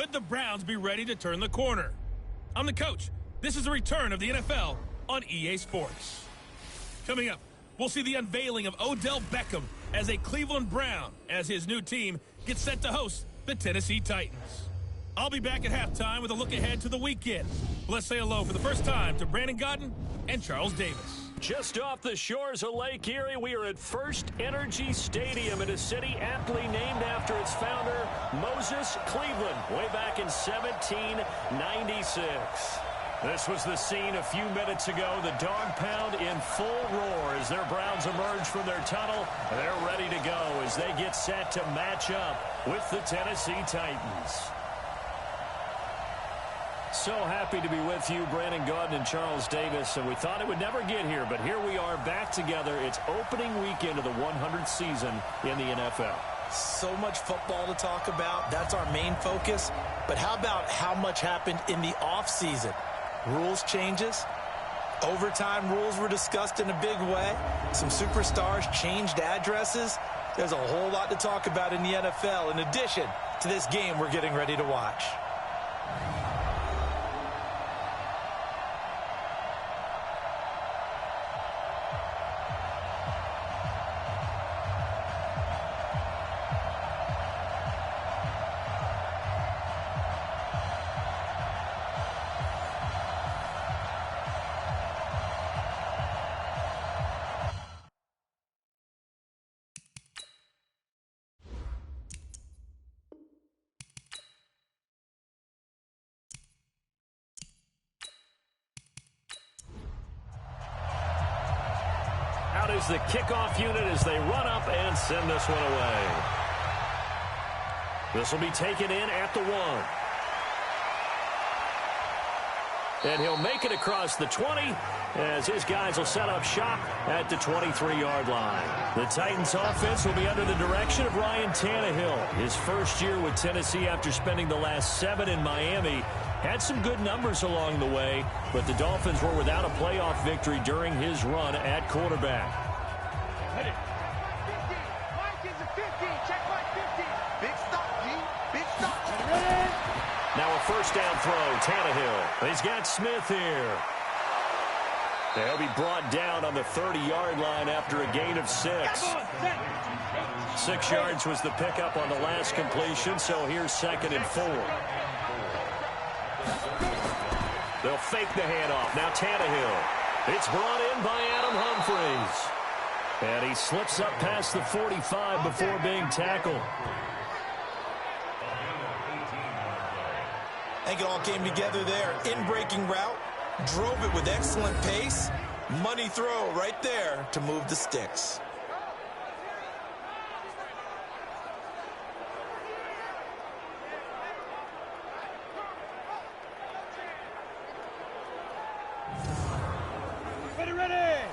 could the Browns be ready to turn the corner? I'm the coach. This is the return of the NFL on EA Sports. Coming up, we'll see the unveiling of Odell Beckham as a Cleveland Brown as his new team gets set to host the Tennessee Titans. I'll be back at halftime with a look ahead to the weekend. Let's say hello for the first time to Brandon Godden and Charles Davis. Just off the shores of Lake Erie, we are at First Energy Stadium in a city aptly named after its founder, Moses Cleveland, way back in 1796. This was the scene a few minutes ago. The dog pound in full roar as their Browns emerge from their tunnel. They're ready to go as they get set to match up with the Tennessee Titans. So happy to be with you, Brandon Godden and Charles Davis, and we thought it would never get here, but here we are back together. It's opening weekend of the 100th season in the NFL. So much football to talk about. That's our main focus. But how about how much happened in the offseason? Rules changes. Overtime rules were discussed in a big way. Some superstars changed addresses. There's a whole lot to talk about in the NFL in addition to this game we're getting ready to watch. Out is the kickoff unit as they run up and send this one away. This will be taken in at the 1. And he'll make it across the 20 as his guys will set up shop at the 23-yard line. The Titans offense will be under the direction of Ryan Tannehill. His first year with Tennessee after spending the last 7 in Miami. Had some good numbers along the way, but the Dolphins were without a playoff victory during his run at quarterback. Now a first down throw, Tannehill. He's got Smith here. They'll be brought down on the 30-yard line after a gain of 6. 6 yards was the pickup on the last completion, so here's 2nd and 4. They'll fake the handoff. Now Tannehill. It's brought in by Adam Humphries. And he slips up past the 45 before being tackled. I think it all came together there. In-breaking route. Drove it with excellent pace. Money throw right there to move the sticks. Ready.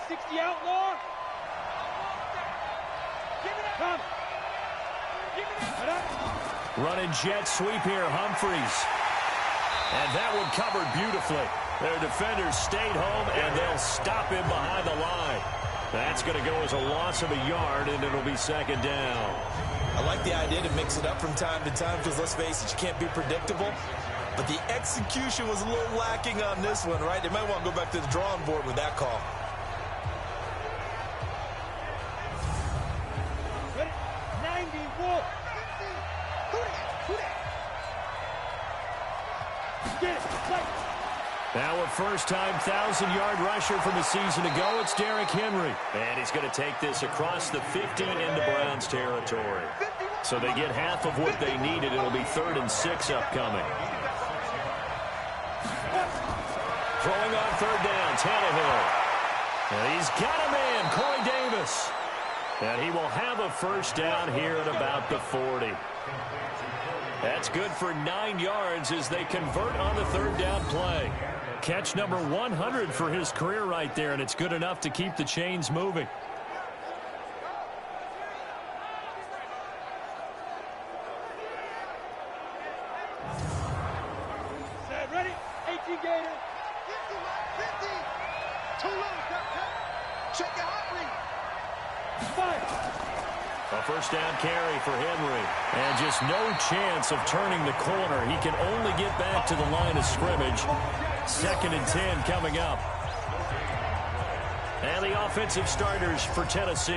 60 outlaw. Come. Running jet sweep here, Humphries. And that one covered beautifully. Their defenders stayed home, and they'll stop him behind the line. That's going to go as a loss of a yard, and it'll be 2nd down. I like the idea to mix it up from time to time because, let's face it, you can't be predictable. But the execution was a little lacking on this one, right? They might want to go back to the drawing board with that call. Ready? 90, Wolf. Get it. Play. Now a first-time 1,000-yard rusher from a season ago. It's Derrick Henry. And he's going to take this across the 50 into Browns territory. So they get half of what they needed. It'll be 3rd and 6 upcoming. Throwing on 3rd down, Tannehill. And he's got him in, Corey Davis. And he will have a first down here at about the 40. That's good for 9 yards as they convert on the 3rd down play. Catch number 100 for his career right there, and it's good enough to keep the chains moving. Set, ready? 18 Gator. 50. Too low. Check your heart rate. Fire. A first down carry for Henry. And just no chance of turning the corner. He can only get back to the line of scrimmage. 2nd and 10 coming up. And the offensive starters for Tennessee.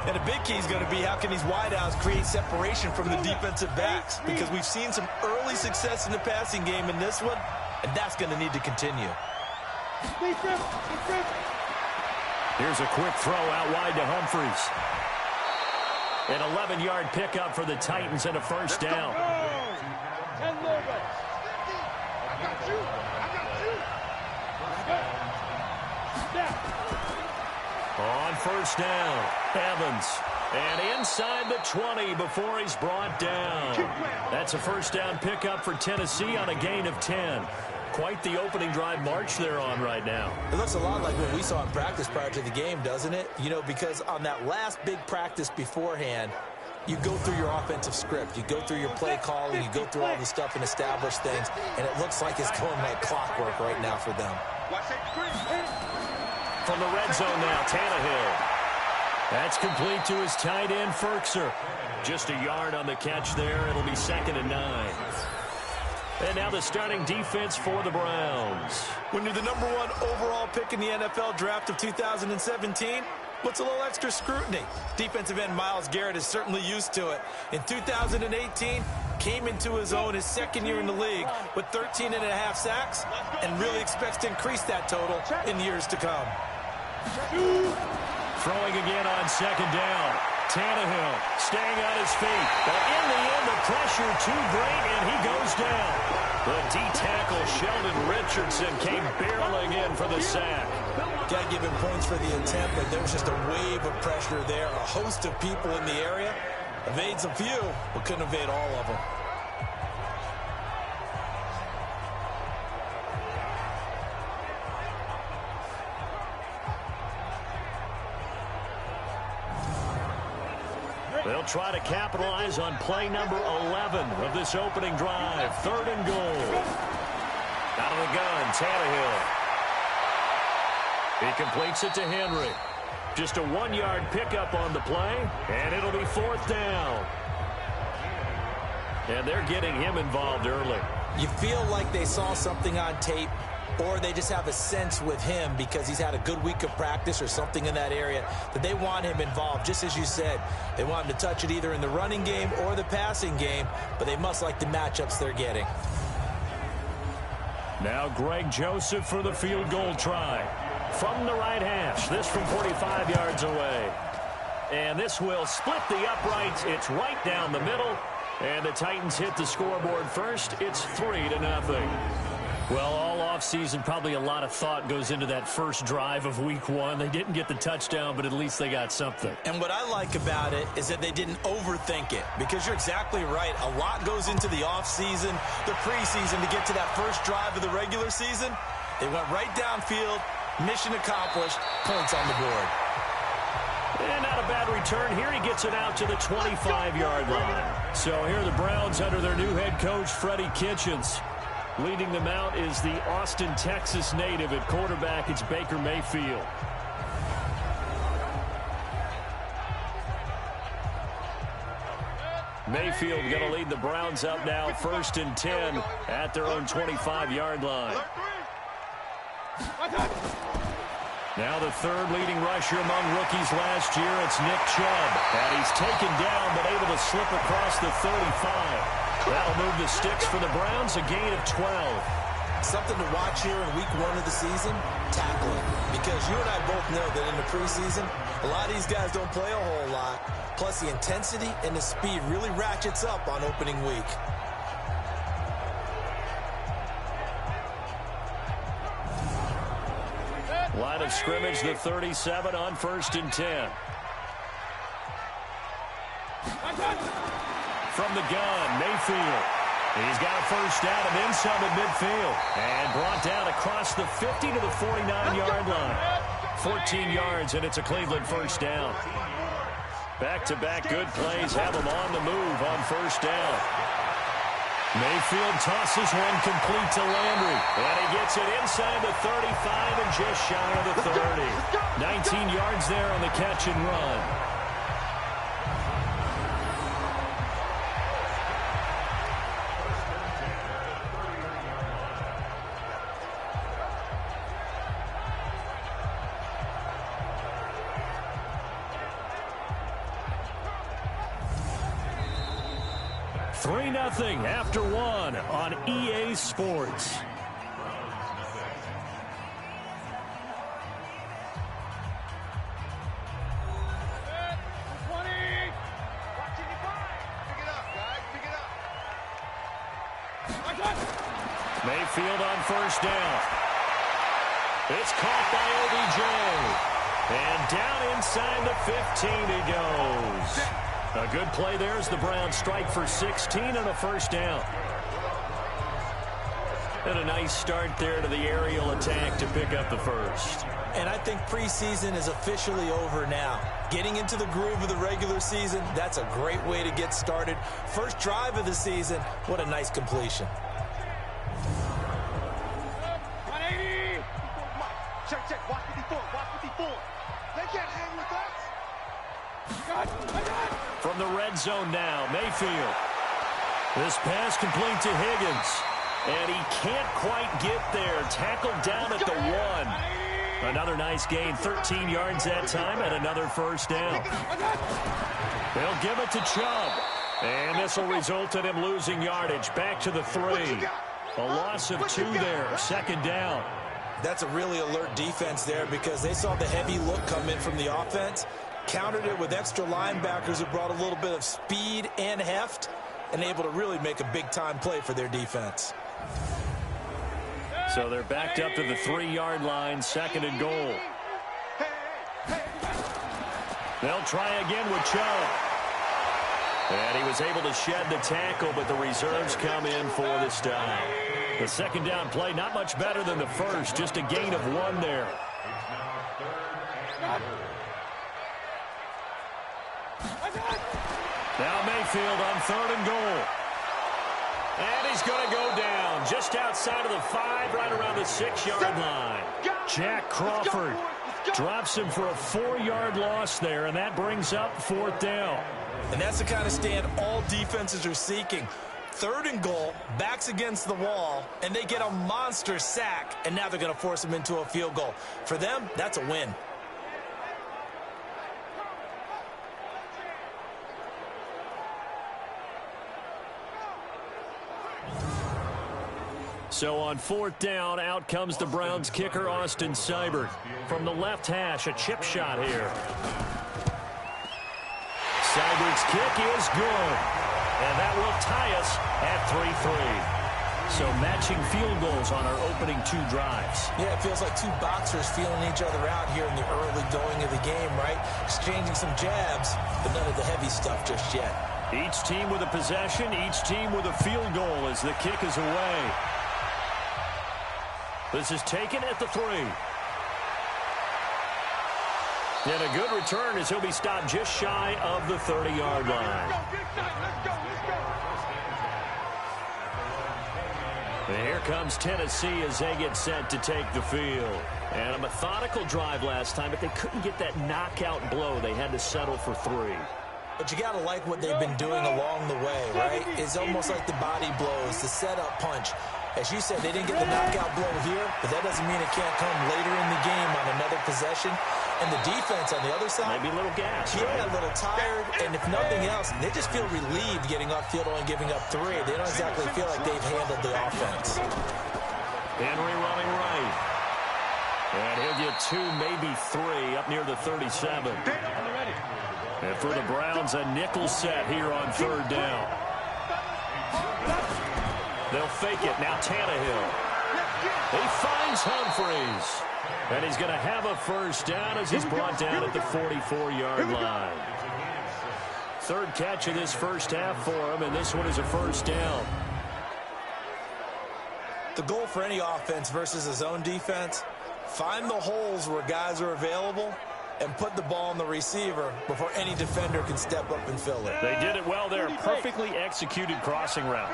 And a big key is going to be how can these wideouts create separation from the defensive backs, because we've seen some early success in the passing game in this one, and that's going to need to continue. Here's a quick throw out wide to Humphries. An 11-yard pickup for the Titans and a first down. 10 logos. I got you. On first down, Evans. And inside the 20 before he's brought down. That's a first down pickup for Tennessee on a gain of 10. Quite the opening drive march they're on right now. It looks a lot like what we saw in practice prior to the game, doesn't it? You know, because on that last big practice beforehand, you go through your offensive script. You go through your play calling. You go through all the stuff and establish things. And it looks like it's going like clockwork right now for them. From the red zone now, Tannehill. That's complete to his tight end, Ferkser. Just a yard on the catch there. It'll be 2nd and 9. And now the starting defense for the Browns. When you're the #1 overall pick in the NFL draft of 2017, what's a little extra scrutiny? Defensive end Myles Garrett is certainly used to it. In 2018, came into his own his 2nd year in the league with 13.5 sacks and really expects to increase that total in years to come. Throwing again on 2nd down. Tannehill staying on his feet. But in the end, the pressure too great, and he goes down. The D-tackle Sheldon Richardson came barreling in for the sack. Got to give him points for the attempt, but there was just a wave of pressure there. A host of people in the area. Evades a few, but couldn't evade all of them. They'll try to capitalize on play number 11 of this opening drive. 3rd and goal. Out of the gun, Tannehill. He completes it to Henry. Just a 1-yard pickup on the play, and it'll be 4th down. And they're getting him involved early. You feel like they saw something on tape, or they just have a sense with him because he's had a good week of practice or something in that area that they want him involved. Just as you said, they want him to touch it either in the running game or the passing game, but they must like the matchups they're getting. Now Greg Joseph for the field goal try. From the right hash, this from 45 yards away. And this will split the uprights. It's right down the middle. And the Titans hit the scoreboard first. It's 3-0. Well, all offseason, probably a lot of thought goes into that first drive of week 1. They didn't get the touchdown, but at least they got something. And what I like about it is that they didn't overthink it, because you're exactly right. A lot goes into the offseason, the preseason to get to that first drive of the regular season. They went right downfield, mission accomplished, points on the board. And not a bad return here. He gets it out to the 25-yard line. So here are the Browns under their new head coach, Freddie Kitchens. Leading them out is the Austin, Texas native. At quarterback, it's Baker Mayfield. Mayfield going to lead the Browns up now, 1st and 10 at their own 25-yard line. Now the 3rd leading rusher among rookies last year, it's Nick Chubb. And he's taken down but able to slip across the 35. That'll move the sticks for the Browns, a gain of 12. Something to watch here in week 1 of the season, tackling. Because you and I both know that in the preseason, a lot of these guys don't play a whole lot. Plus the intensity and the speed really ratchets up on opening week. Line of scrimmage, the 37 on 1st and 10. From the gun, Mayfield. He's got a first down and then some at midfield. And brought down across the 50 to the 49-yard line. 14 yards, and it's a Cleveland first down. Back-to-back good plays have him on the move on first down. Mayfield tosses one complete to Landry. And he gets it inside the 35 and just shy of the 30. 19 yards there on the catch and run. 3-0 after one on EA Sports. Mayfield on first down. It's caught by OBJ. And down inside the 15 he goes. A good play there as the Browns strike for 16 and a first down. And a nice start there to the aerial attack to pick up the first. And I think preseason is officially over now. Getting into the groove of the regular season, that's a great way to get started. First drive of the season, what a nice completion. Check. Watch 54. They can't hang with us. From the red zone now, Mayfield. This pass complete to Higgins. And he can't quite get there. Tackled down at the 1. Another nice gain, 13 yards that time, and another first down. They'll give it to Chubb. And this will result in him losing yardage. Back to the 3. A loss of 2 there, second down. That's a really alert defense there because they saw the heavy look come in from the offense, countered it with extra linebackers who brought a little bit of speed and heft, and able to really make a big-time play for their defense. So they're backed up to the 3-yard line, second and goal. They'll try again with Chubb. And he was able to shed the tackle, but the reserves come in for the stop. The second down play, not much better than the first, just a gain of 1 there. Now Mayfield on third and goal. And he's going to go down just outside of the 5, right around the 6-yard line. Jack Crawford drops him for a 4-yard loss there, and that brings up fourth down. And that's the kind of stand all defenses are seeking. Third and goal, backs against the wall, and they get a monster sack, and now they're going to force them into a field goal. For them, that's a win. So on fourth down, out comes the Browns kicker, Austin Seibert. From the left hash, a chip shot here. Seibert's kick is good. And that will tie us at 3-3. So matching field goals on our opening 2 drives. Yeah, it feels like 2 boxers feeling each other out here in the early going of the game, right? Exchanging some jabs, but none of the heavy stuff just yet. Each team with a possession, each team with a field goal as the kick is away. This is taken at the 3. And a good return as he'll be stopped just shy of the 30-yard line. And here comes Tennessee as they get set to take the field. And a methodical drive last time, but they couldn't get that knockout blow. They had to settle for 3. But you got to like what they've been doing along the way, right? It's almost like the body blows, the setup punch. As you said, they didn't get the knockout blow here, but that doesn't mean it can't come later in the game on another possession. And the defense on the other side, maybe a little gas, yeah, right? A little tired. And if nothing else, they just feel relieved getting off field and giving up 3. They don't exactly feel like they've handled the offense. Henry running right. And he'll get 2, maybe 3 up near the 37. And for the Browns, a nickel set here on third down. They'll fake it. Now Tannehill. He finds Humphreys. And he's going to have a first down as he's brought down at the 44-yard line. Third catch of this first half for him, and this one is a first down. The goal for any offense versus a zone defense, find the holes where guys are available and put the ball on the receiver before any defender can step up and fill it. They did it well there. Perfectly executed crossing route.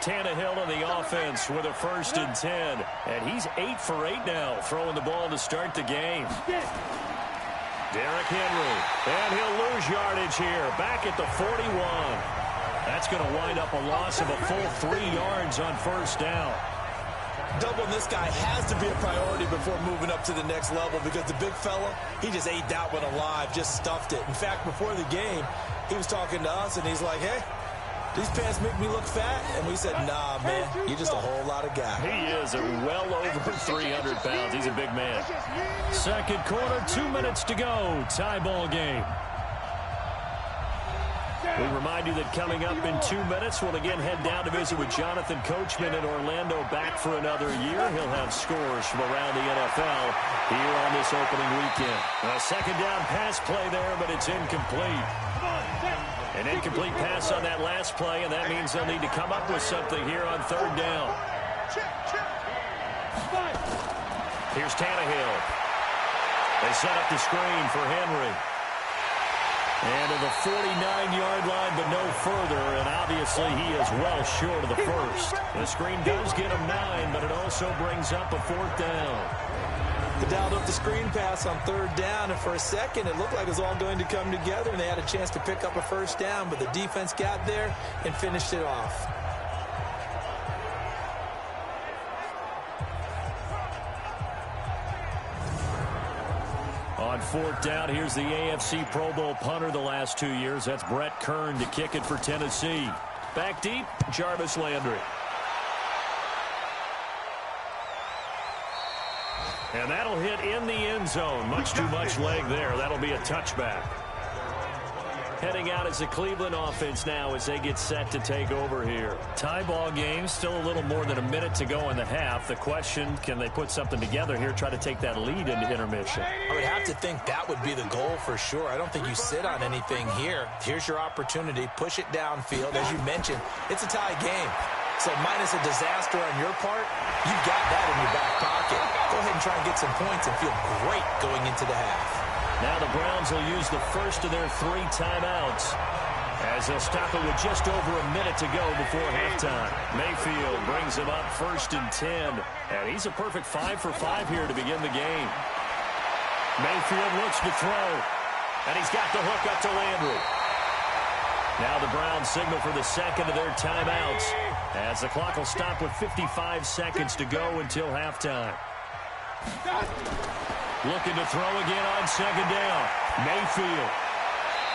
Tannehill on the offense with a 1st and 10. And he's 8 for 8 now, throwing the ball to start the game. Derrick Henry. And he'll lose yardage here. Back at the 41. That's going to wind up a loss of a full 3 yards on first down. Doubling this guy has to be a priority before moving up to the next level because the big fella, he just ate that one alive, just stuffed it. In fact, before the game, he was talking to us, and he's like, hey, these pants make me look fat. And we said, nah, man, you're just a whole lot of guy. He is well over 300 pounds. He's a big man. Second quarter, 2 minutes to go. Tie ball game. We remind you that coming up in 2 minutes, we'll again head down to visit with Jonathan Coachman in Orlando, back for another year. He'll have scores from around the NFL here on this opening weekend. A second down pass play there, but it's incomplete. An incomplete pass on that last play, and that means they'll need to come up with something here on third down. Here's Tannehill. They set up the screen for Henry. And to the 49-yard line, but no further, and obviously he is well short of the first. The screen does get him 9, but it also brings up a fourth down. They dialed up the screen pass on third down, and for a second it looked like it was all going to come together, and they had a chance to pick up a first down, but the defense got there and finished it off. On fourth down, here's the AFC Pro Bowl punter the last 2 years. That's Brett Kern to kick it for Tennessee. Back deep, Jarvis Landry. And that'll hit in the end zone. Much too much leg there. That'll be a touchback. Heading out as the Cleveland offense now as they get set to take over here. Tie ball game, still a little more than a minute to go in the half. The question, can they put something together here, try to take that lead into intermission? I would have to think that would be the goal for sure. I don't think you sit on anything here. Here's your opportunity. Push it downfield. As you mentioned, it's a tie game. So minus a disaster on your part, you've got that in your back pocket. Go ahead and try and get some points and feel great going into the half. Now the Browns will use the first of their 3 timeouts as they'll stop it with just over a minute to go before halftime. Mayfield brings him up 1st and 10. And he's a perfect 5 for 5 here to begin the game. Mayfield looks to throw. And he's got the hook up to Landry. Now the Browns signal for the second of their timeouts as the clock will stop with 55 seconds to go until halftime. Looking to throw again on second down. Mayfield.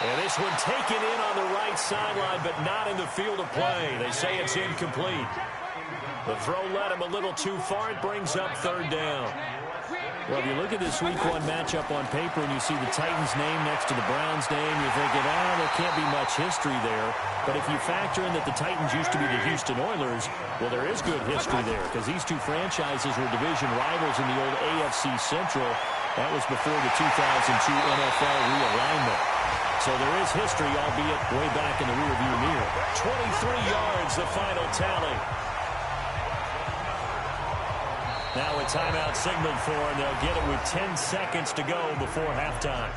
And this one taken in on the right sideline, but not in the field of play. They say it's incomplete. The throw led him a little too far. It brings up third down. Well, if you look at this Week 1 matchup on paper and you see the Titans' name next to the Browns' name, you're thinking, there can't be much history there. But if you factor in that the Titans used to be the Houston Oilers, well, there is good history there because these two franchises were division rivals in the old AFC Central. That was before the 2002 NFL realignment. So there is history, albeit way back in the rearview mirror. 23 yards, the final tally. Now a timeout signaled for, and they'll get it with 10 seconds to go before halftime.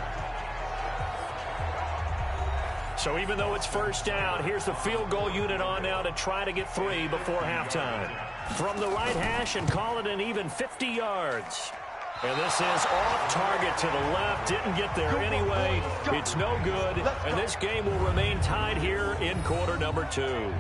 So even though it's first down, here's the field goal unit on now to try to get 3 before halftime. From the right hash and call it an even 50 yards. And this is off target to the left. Didn't get there anyway. It's no good. And this game will remain tied here in quarter number 2.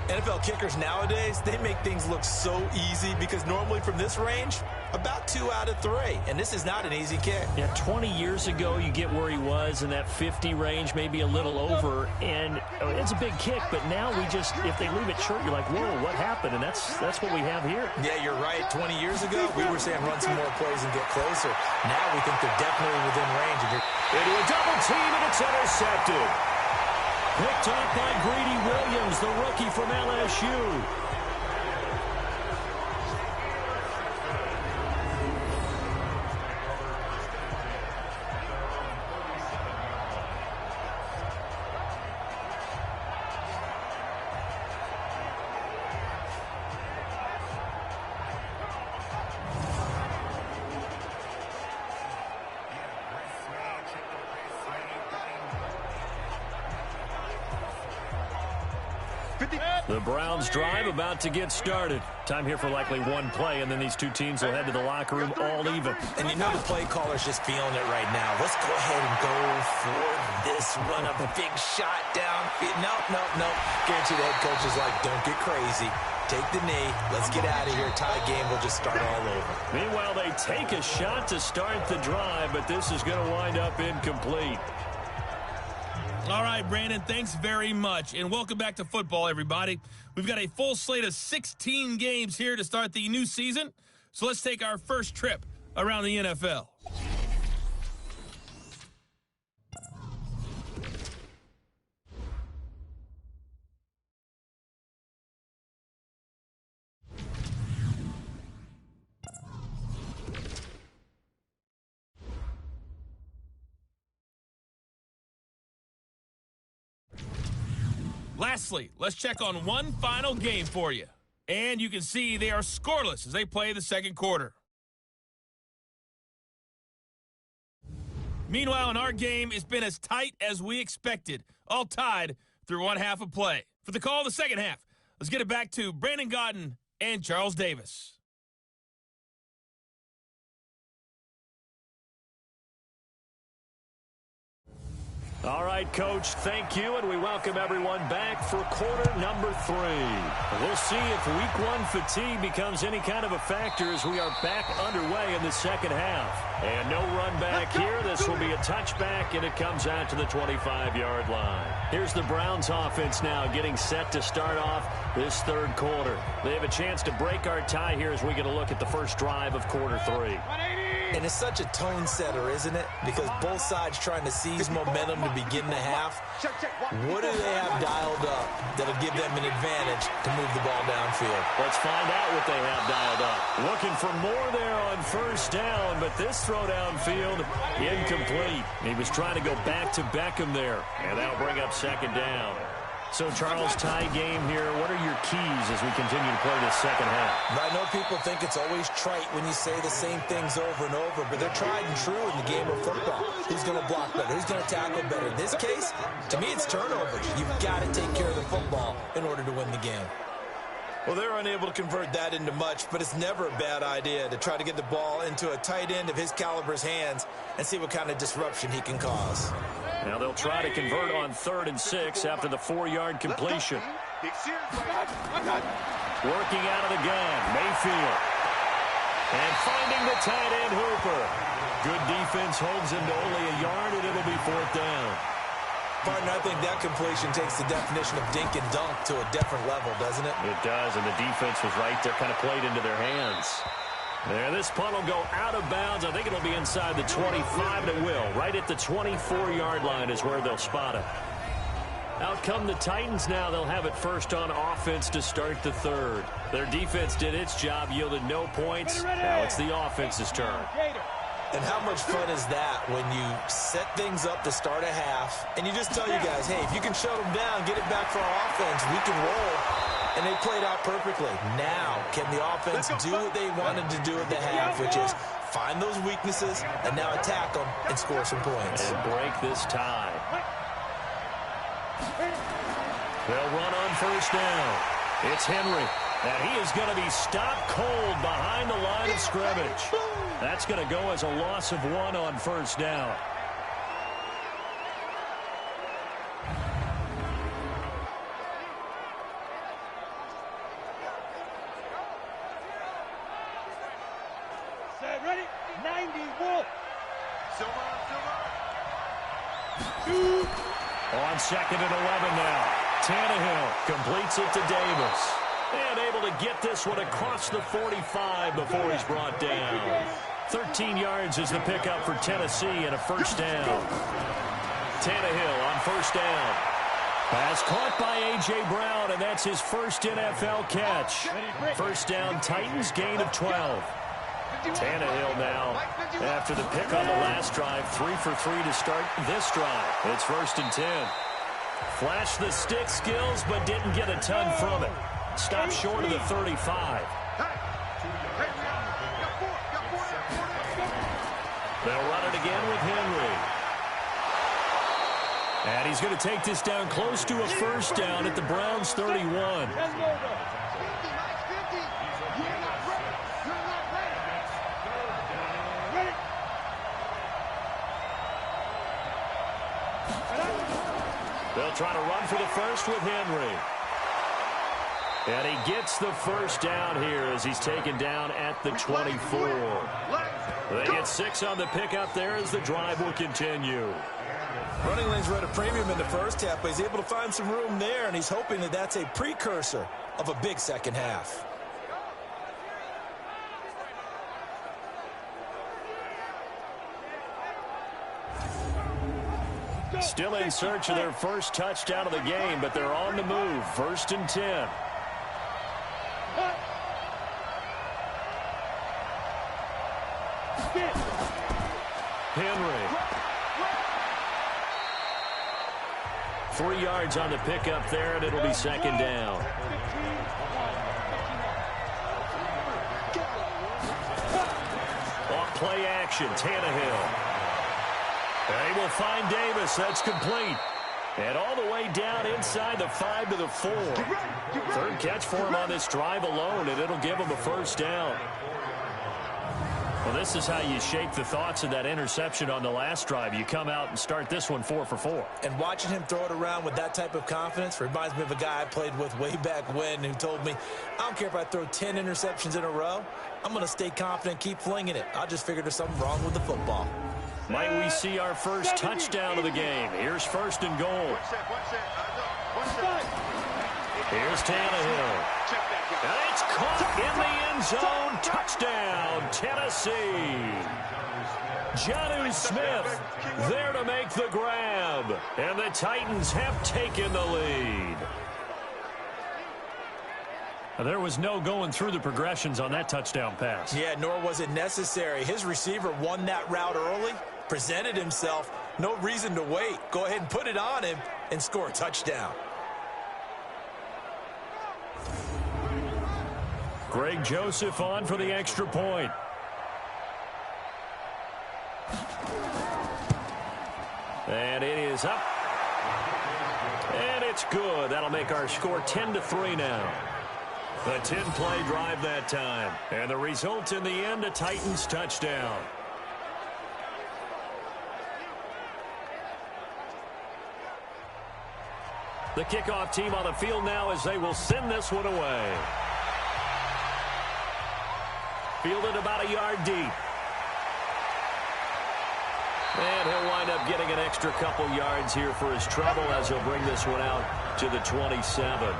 NFL kickers nowadays, they make things look so easy because normally from this range, about 2 out of 3. And this is not an easy kick. Yeah, 20 years ago, you get where he was in that 50 range, maybe a little over. And it's a big kick, but now we just, if they leave it short, you're like, whoa, what happened? And that's what we have here. Yeah, you're right. 20 years ago, we were saying run some more plays and get closer. Now we think they're definitely within range. Into a double team, and it's intercepted. Picked up by Greedy Williams, the rookie from LSU. The Browns drive about to get started. Time here for likely one play, and then these two teams will head to the locker room all even. And you know the play caller's just feeling it right now. Let's go ahead and go for this one. A big shot down. No. Guarantee the head coach is like, don't get crazy. Take the knee. Let's get out of here. Tie game. We'll just start all over. Meanwhile, they take a shot to start the drive, but this is going to wind up incomplete. All right, Brandon, thanks very much. And welcome back to football, everybody. We've got a full slate of 16 games here to start the new season. So let's take our first trip around the NFL. Lastly, let's check on one final game for you. And you can see they are scoreless as they play the second quarter. Meanwhile, in our game, it's been as tight as we expected, all tied through one half of play. For the call of the second half, let's get it back to Brandon Godden and Charles Davis. All right, Coach, thank you, and we welcome everyone back for quarter number 3. We'll see if week 1 fatigue becomes any kind of a factor as we are back underway in the second half. And no run back here. This will be a touchback, and it comes out to the 25-yard line. Here's the Browns offense now getting set to start off this third quarter. They have a chance to break our tie here as we get a look at the first drive of quarter 3. And it's such a tone setter, isn't it? Because both sides trying to seize momentum to begin the half. What do they have dialed up that'll give them an advantage to move the ball downfield? Let's find out what they have dialed up. Looking for more there on first down, but this throw downfield incomplete. He was trying to go back to Beckham there, and that'll bring up second down. So, Charles, tie game here. What are your keys as we continue to play this second half? I know people think it's always trite when you say the same things over and over, but they're tried and true in the game of football. Who's going to block better? Who's going to tackle better? In this case, to me, it's turnovers. You've got to take care of the football in order to win the game. Well, they're unable to convert that into much, but it's never a bad idea to try to get the ball into a tight end of his caliber's hands and see what kind of disruption he can cause. Now they'll try to convert on 3rd and 6 after the 4-yard completion. Working out of the gun, Mayfield. And finding the tight end Hooper. Good defense holds him to only a yard, and it'll be 4th down. Partner, I think that completion takes the definition of dink and dunk to a different level, doesn't it? It does, and the defense was right there, kind of played into their hands. There, this punt will go out of bounds. I think it'll be inside the 25, and it will. Right at the 24-yard line is where they'll spot it. Out come the Titans now. They'll have it first on offense to start the third. Their defense did its job, yielded no points. Now it's the offense's turn. And how much fun is that when you set things up to start a half, and you just tell you guys, hey, if you can shut them down, get it back for our offense, we can roll. And they played out perfectly. Now, can the offense do what they wanted to do at the half, which is find those weaknesses and now attack them and score some points. And break this tie. They'll run on first down. It's Henry. And he is going to be stopped cold behind the line of scrimmage. That's going to go as a loss of 1 on first down. Ready? 90 Wolf. On 2nd and 11 now. Tannehill completes it to Davis. And able to get this one across the 45 before he's brought down. 13 yards is the pickup for Tennessee and a first down. Tannehill on first down. Pass caught by A.J. Brown, and that's his first NFL catch. First down, Titans, gain of 12. Tannehill now, after the pick on the last drive, 3 for 3 to start this drive. It's 1st and 10. Flashed the stick skills, but didn't get a ton from it. Stopped short of the 35. They'll run it again with Henry. And he's going to take this down close to a first down at the Browns' 31. They'll try to run for the first with Henry. And he gets the first down here as he's taken down at the 24. They get 6 on the pickup there as the drive will continue. Running lanes were at a premium in the first half, but he's able to find some room there, and he's hoping that that's a precursor of a big second half. Still in search of their first touchdown of the game, but they're on the move. 1st and 10. Henry. 3 yards on the pickup there, and it'll be 2nd down. Off play action, Tannehill. They will find Davis. That's complete. And all the way down inside the 5 to the 4. 3rd catch for him on this drive alone, and it'll give him a 1st down. Well, this is how you shape the thoughts of that interception on the last drive. You come out and start this one 4 for 4. And watching him throw it around with that type of confidence reminds me of a guy I played with way back when who told me, I don't care if I throw 10 interceptions in a row. I'm going to stay confident, keep flinging it. I just figured there's something wrong with the football. Might we see our first touchdown of the game? Here's 1st and goal. Here's Tannehill. And it's caught in the end zone. Touchdown, Tennessee. Jonnu Smith there to make the grab. And the Titans have taken the lead. There was no going through the progressions on that touchdown pass. Yeah, nor was it necessary. His receiver won that route early, presented himself. No reason to wait. Go ahead and put it on him and score a touchdown. Greg Joseph on for the extra point. And it is up. And it's good. That'll make our score 10-3 now. A 10-play drive that time. And the result in the end, a Titans touchdown. The kickoff team on the field now as they will send this one away. Fielded about a yard deep. And he'll wind up getting an extra couple yards here for his trouble as he'll bring this one out to the 27.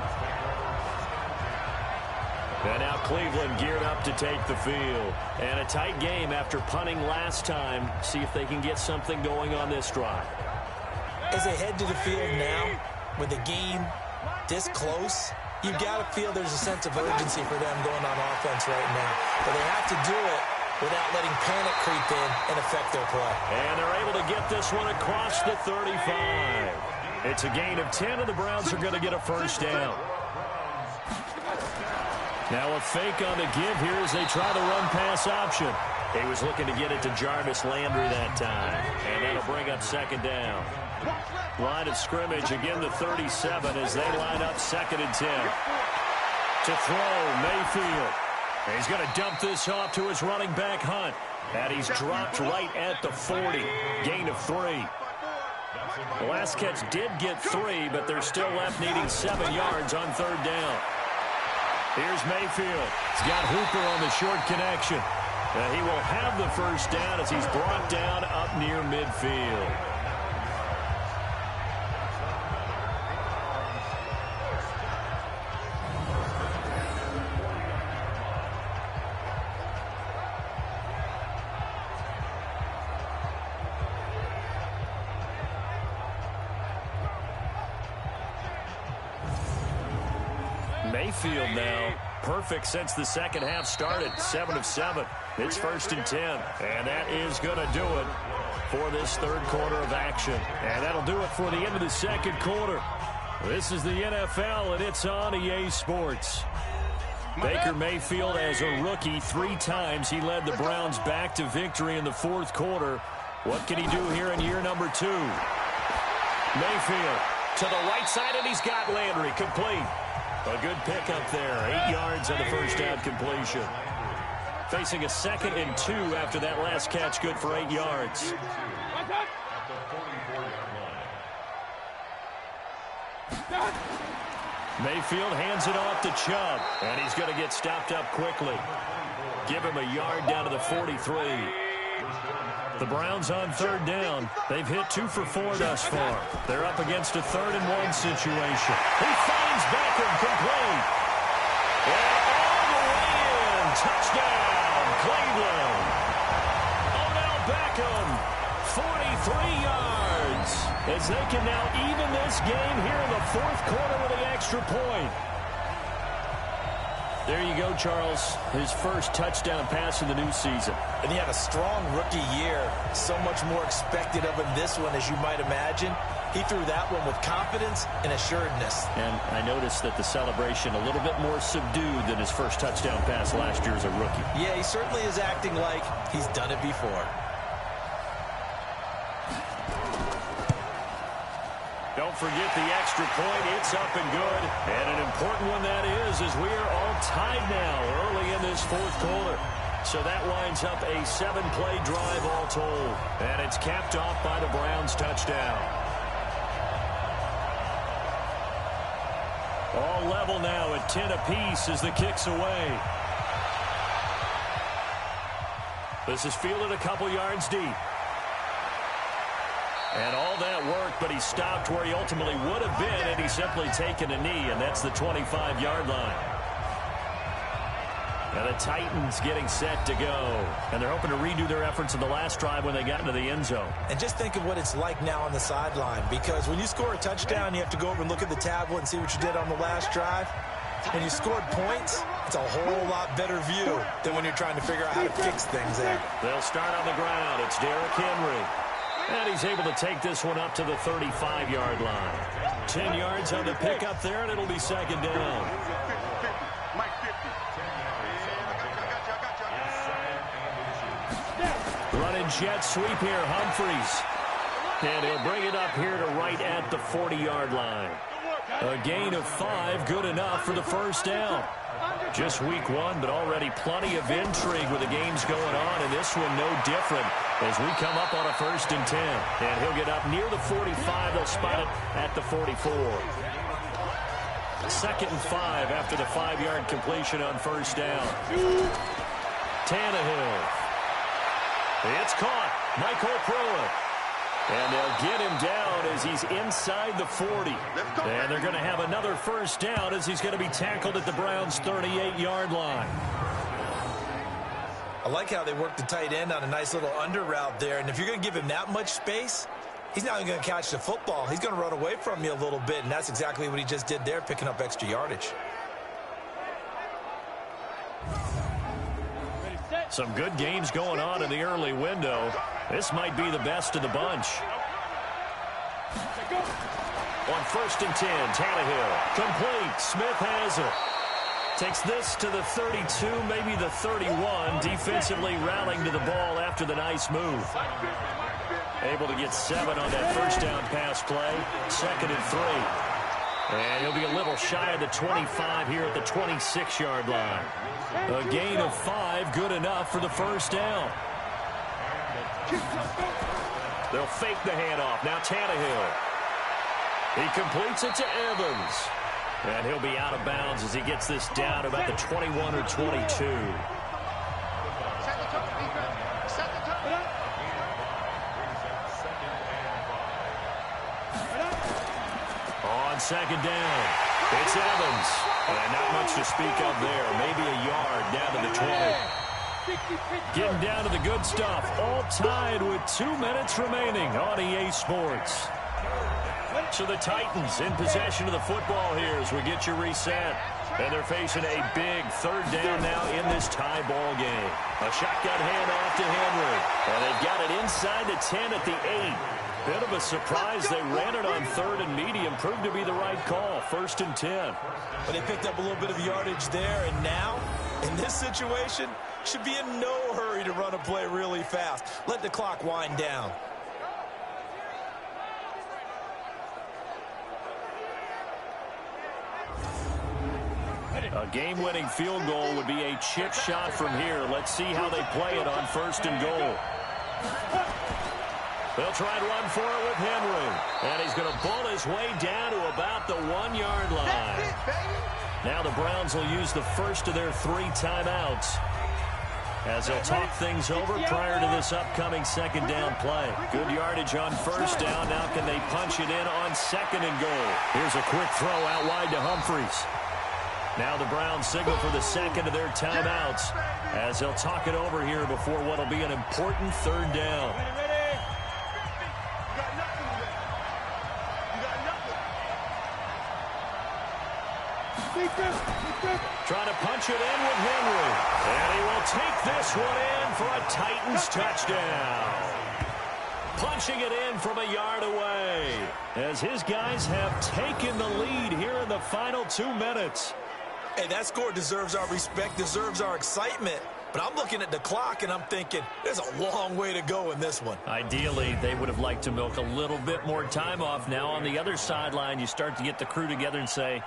And now Cleveland geared up to take the field. And a tight game after punting last time. See if they can get something going on this drive. As they head to the field now, with the game this close, you've got to feel there's a sense of urgency for them going on offense right now. But they have to do it without letting panic creep in and affect their play. And they're able to get this one across the 35. It's a gain of 10, and the Browns are going to get a 1st down. Now a fake on the give here as they try the run-pass option. He was looking to get it to Jarvis Landry that time. And that'll bring up 2nd down. Line of scrimmage, again the 37 as they line up 2nd and 10. To throw, Mayfield. And he's going to dump this off to his running back, Hunt. And he's dropped right at the 40. Gain of 3. The last catch did get 3, but they're still left needing 7 yards on 3rd down. Here's Mayfield. He's got Hooper on the short connection. And he will have the 1st down as he's brought down up near midfield. Mayfield now perfect since the second half started. 7 of 7. It's 1st and 10. And that is going to do it for this 3rd quarter of action. And that'll do it for the end of the 2nd quarter. This is the NFL, and it's on EA Sports. Baker Mayfield, as a rookie, 3 times he led the Browns back to victory in the 4th quarter. What can he do here in year number 2? Mayfield to the right side, and he's got Landry complete. A good pickup there. 8 yards on the 1st down completion. Facing a 2nd and 2 after that last catch, good for 8 yards. Mayfield hands it off to Chubb, and he's going to get stopped up quickly. Give him a yard down to the 43. The Browns on third down. They've hit 2 for 4 thus far. They're up against a 3rd-and-1 situation. He finds Beckham complete. And all the way in. Touchdown, Cleveland. Odell Beckham, 43 yards. As they can now even this game here in the 4th quarter with the extra point. There you go, Charles. His first touchdown pass in the new season. And he had a strong rookie year. So much more expected of him this one, as you might imagine. He threw that one with confidence and assuredness. And I noticed that the celebration a little bit more subdued than his first touchdown pass last year as a rookie. Yeah, he certainly is acting like he's done it before. Don't forget the extra point. It's up and good. And an important one that is, as we are all tied now early in this 4th quarter. So that winds up a 7-play drive all told. And it's capped off by the Browns touchdown. All level now at 10 apiece as the kick's away. This is fielded a couple yards deep. And all that worked, but he stopped where he ultimately would have been, and he's simply taken a knee, and that's the 25-yard line. And the Titans getting set to go. And they're hoping to redo their efforts in the last drive when they got into the end zone. And just think of what it's like now on the sideline, because when you score a touchdown, you have to go over and look at the tablet and see what you did on the last drive. When you scored points, it's a whole lot better view than when you're trying to figure out how to fix things there. They'll start on the ground. It's Derrick Henry. And he's able to take this one up to the 35-yard line. 10 yards on the pickup there, and it'll be 2nd down. Running jet sweep here, Humphries. And he'll bring it up here to right at the 40-yard line. A gain of 5, good enough for the 1st down. Just week 1, but already plenty of intrigue with the games going on, and this one no different as we come up on a 1st and 10. And he'll get up near the 45. They'll spot it at the 44. 2nd and 5 after the 5-yard completion on 1st down. Tannehill. It's caught. Michael Pruitt. And they'll get him down as he's inside the 40. And they're going to have another 1st down as he's going to be tackled at the Browns' 38-yard line. I like how they work the tight end on a nice little under route there. And if you're going to give him that much space, he's not going to catch the football. He's going to run away from you a little bit, and that's exactly what he just did there, picking up extra yardage. Some good games going on in the early window. This might be the best of the bunch. On 1st and 10, Tannehill. Complete. Smith has it. Takes this to the 32, maybe the 31. Defensively rallying to the ball after the nice move. Able to get 7 on that 1st down pass play. 2nd and 3. And he'll be a little shy of the 25 here at the 26-yard line. A gain of 5, good enough for the 1st down. They'll fake the handoff. Now Tannehill. He completes it to Evans. And he'll be out of bounds as he gets this down about the 21 or 22. On 2nd down, it's Evans. And not much to speak of there. Maybe a yard down to the 20. Getting down to the good stuff. All tied with 2 minutes remaining on EA Sports. So the Titans in possession of the football here as we get you reset. And they're facing a big 3rd down now in this tie ball game. A shotgun handoff to Henry. And they've got it inside the 10 at the 8. Bit of a surprise. They ran it on 3rd and medium. Proved to be the right call. 1st and 10. But they picked up a little bit of yardage there. And now, in this situation, should be in no hurry to run a play really fast. Let the clock wind down. A game-winning field goal would be a chip shot from here. Let's see how they play it on 1st and goal. They'll try and run for it with Henry. And he's going to bull his way down to about the 1-yard line. Now the Browns will use the first of their 3 timeouts. as they'll talk things over prior to this upcoming second down play. Good yardage on first down. Now can they punch it in on second and goal? Here's a quick throw out wide to Humphries. Now the Browns signal for the second of their timeouts as they'll talk it over here before what will be an important third down. Trying to punch it in with Henry. And he will take this one in for a Titans touchdown. Punching it in from a yard away as his guys have taken the lead here in the final 2 minutes. Hey, that score deserves our respect, deserves our excitement. But I'm looking at the clock, and I'm thinking there's a long way to go in this one. Ideally, they would have liked to milk a little bit more time off. Now on the other sideline, you start to get the crew together and say,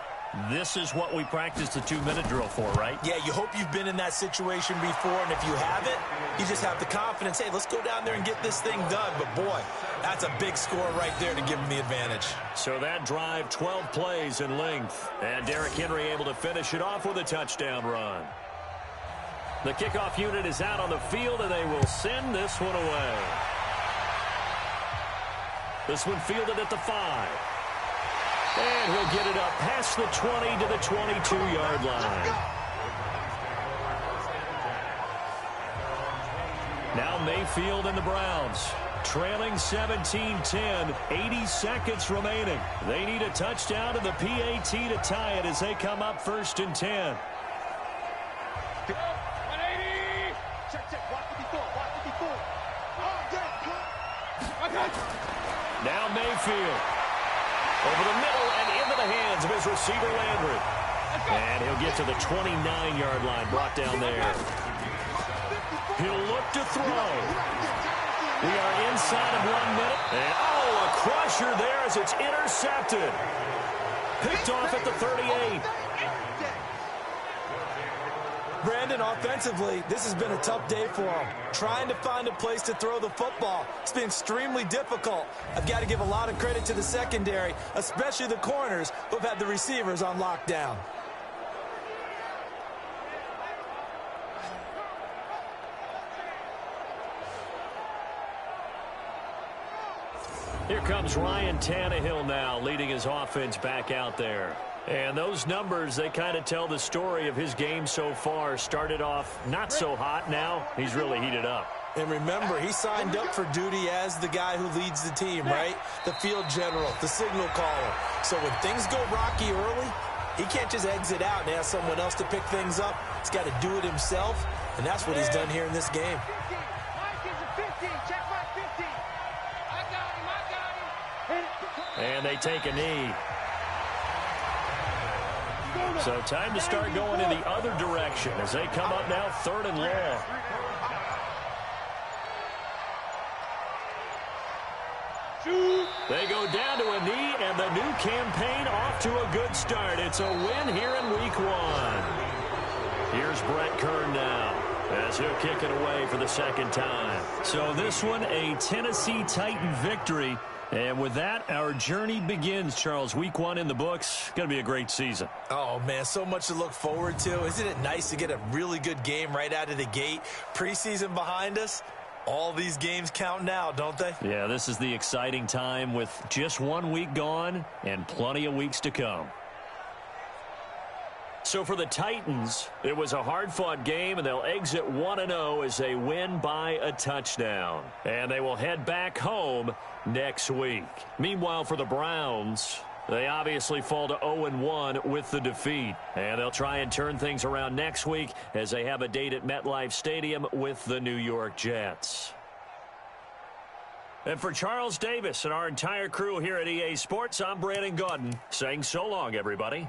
this is what we practiced the 2-minute drill for, right? Yeah, you hope you've been in that situation before, and if you haven't, you just have the confidence, hey, let's go down there and get this thing done. But, boy, that's a big score right there to give them the advantage. So that drive, 12 plays in length. And Derrick Henry able to finish it off with a touchdown run. The kickoff unit is out on the field, and they will send this one away. This one fielded at the 5. And he'll get it up past the 20 to the 22-yard line. Now Mayfield and the Browns trailing 17-10, 80 seconds remaining. They need a touchdown and the PAT to tie it as they come up 1st and 10. Now Mayfield. Over the middle and into the hands of his receiver, Landry. And he'll get to the 29-yard line, brought down there. He'll look to throw. We are inside of 1 minute. And, a crusher there as it's intercepted. Picked off at the 38. Brandon, offensively, this has been a tough day for him. Trying to find a place to throw the football. It's been extremely difficult. I've got to give a lot of credit to the secondary, especially the corners who've had the receivers on lockdown. Here comes Ryan Tannehill now, leading his offense back out there. And those numbers, they kind of tell the story of his game so far. Started off not so hot. Now he's really heated up. And remember, he signed up for duty as the guy who leads the team, right? The field general, the signal caller. So when things go rocky early, he can't just exit out and ask someone else to pick things up. He's got to do it himself, and that's what he's done here in this game. And they take a knee. So time to start going in the other direction as they come up now 3rd and long. They go down to a knee, and the new campaign off to a good start. It's a win here in week 1. Here's Brett Kern now as he'll kick it away for the second time. So this one, a Tennessee Titan victory. And with that, our journey begins, Charles. Week 1 in the books. Going to be a great season. Oh, man, so much to look forward to. Isn't it nice to get a really good game right out of the gate? Preseason behind us. All these games count now, don't they? Yeah, this is the exciting time with just 1 week gone and plenty of weeks to come. So for the Titans, it was a hard-fought game, and they'll exit 1-0 as they win by a touchdown. And they will head back home next week. Meanwhile, for the Browns, they obviously fall to 0-1 with the defeat. And they'll try and turn things around next week as they have a date at MetLife Stadium with the New York Jets. And for Charles Davis and our entire crew here at EA Sports, I'm Brandon Gaudin saying so long, everybody.